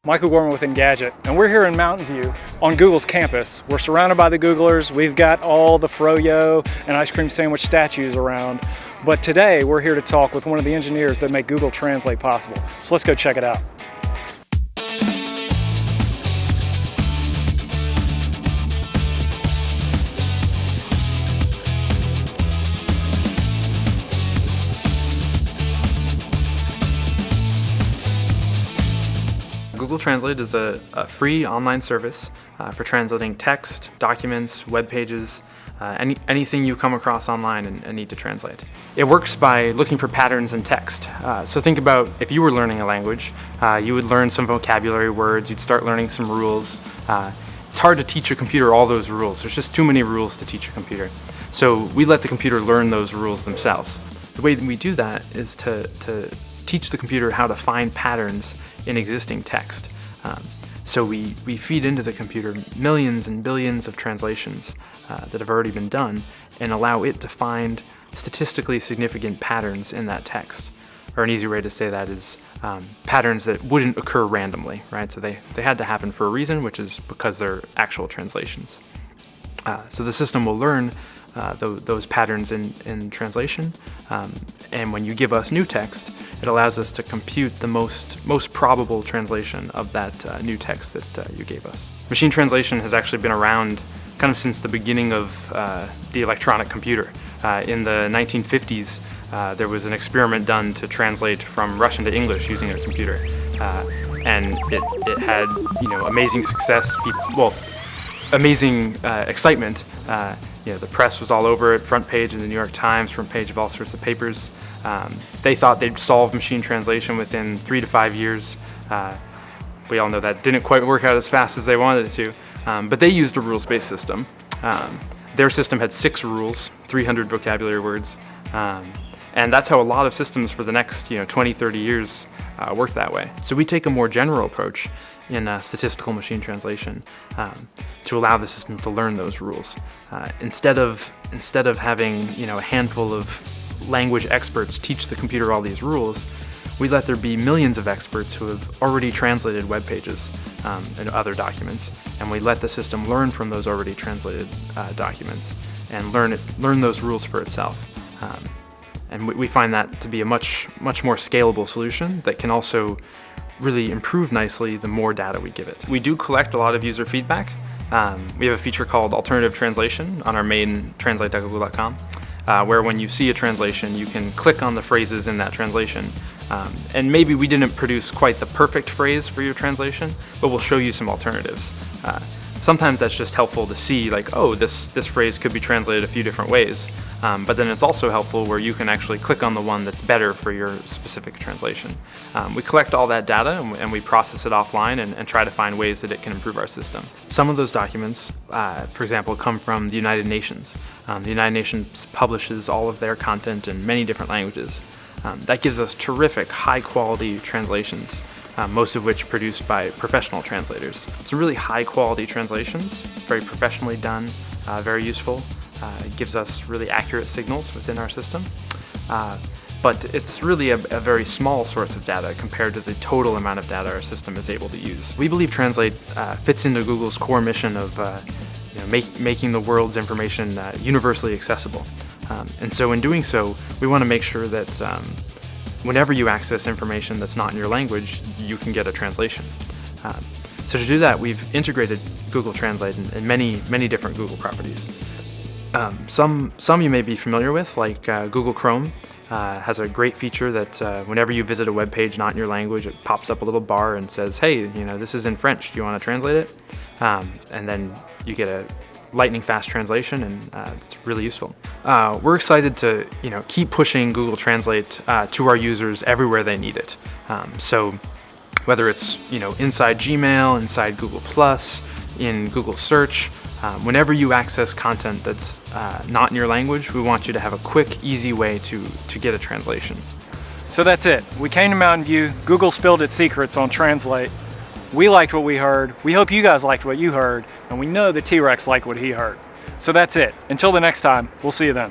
Michael Gorman with Engadget, and we're here in Mountain View on Google's campus. We're surrounded by the Googlers. We've got all the froyo and ice cream sandwich statues around. But today we're here to talk with one of the engineers that make Google Translate possible. So let's go check it out. Google Translate is a free online service for translating text, documents, web pages, anything you come across online and need to translate. It works by looking for patterns in text. So think about if you were learning a language, you would learn some vocabulary words, you'd start learning some rules. It's hard to teach a computer all those rules. There's just too many rules to teach a computer. So we let the computer learn those rules themselves. The way that we do that is to teach the computer how to find patterns in existing text. So we feed into the computer millions and billions of translations that have already been done and allow it to find statistically significant patterns in that text. Or an easy way to say that is patterns that wouldn't occur randomly, right? So they had to happen for a reason, which is because they're actual translations. So the system will learn those patterns in translation, and when you give us new text, it allows us to compute the most probable translation of that new text that you gave us. Machine translation has actually been around kind of since the beginning of the electronic computer. In the 1950s, there was an experiment done to translate from Russian to English using a computer, and it had amazing success. Amazing excitement. The press was all over it, front page in the New York Times, front page of all sorts of papers. They thought they'd solve machine translation within 3 to 5 years. We all know that didn't quite work out as fast as they wanted it to, but they used a rules-based system. Their system had 6 rules, 300 vocabulary words, and that's how a lot of systems for the next 20, 30 years work that way. So we take a more general approach in statistical machine translation to allow the system to learn those rules. Instead of having a handful of language experts teach the computer all these rules, we let there be millions of experts who have already translated web pages and other documents, and we let the system learn from those already translated documents and learn those rules for itself. And we find that to be a much more scalable solution that can also really improve nicely the more data we give it. We do collect a lot of user feedback. We have a feature called Alternative Translation on our main translate.google.com, where when you see a translation, you can click on the phrases in that translation. And maybe we didn't produce quite the perfect phrase for your translation, but we'll show you some alternatives. Sometimes that's just helpful to see, like, oh, this phrase could be translated a few different ways. But then it's also helpful where you can actually click on the one that's better for your specific translation. We collect all that data and we process it offline and try to find ways that it can improve our system. Some of those documents, for example, come from the United Nations. The United Nations publishes all of their content in many different languages. That gives us terrific, high-quality translations, most of which produced by professional translators. Some really high-quality translations, very professionally done, very useful. It gives us really accurate signals within our system. But it's really a very small source of data compared to the total amount of data our system is able to use. We believe Translate fits into Google's core mission of making the world's information universally accessible. And so in doing so, we want to make sure that whenever you access information that's not in your language, you can get a translation. So to do that, we've integrated Google Translate in many different Google properties. Some you may be familiar with, like Google Chrome has a great feature that whenever you visit a web page not in your language, it pops up a little bar and says, hey, this is in French, do you want to translate it? And then you get a lightning fast translation, and it's really useful. We're excited to keep pushing Google Translate to our users everywhere they need it. So whether it's inside Gmail, inside Google+, in Google Search, whenever you access content that's not in your language, we want you to have a quick, easy way to get a translation. So that's it. We came to Mountain View. Google spilled its secrets on Translate. We liked what we heard. We hope you guys liked what you heard. And we know that T-Rex liked what he heard. So that's it. Until the next time, we'll see you then.